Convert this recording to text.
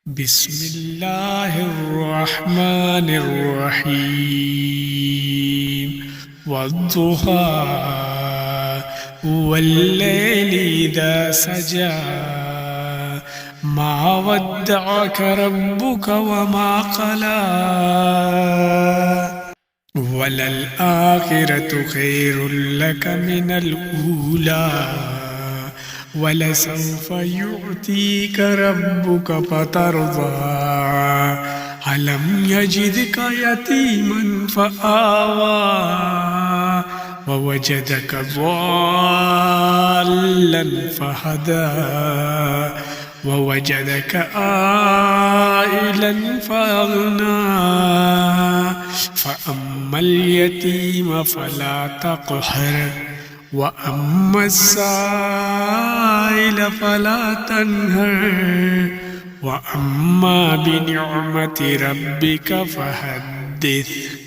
بسم الله الرحمن الرحيم والضحى والليل إذا سجى ما ودعك ربك وما قلى وللآخرة خير لك من الأولى ولسوف يعطيك ربك فترضى ألم يجدك يتيما فآوى ووجدك ضالا فهدى ووجدك عائلا فأغنى فأما اليتيم فلا تقهر وأما السائل فلا تنهر وأما بنعمة ربك فحدث.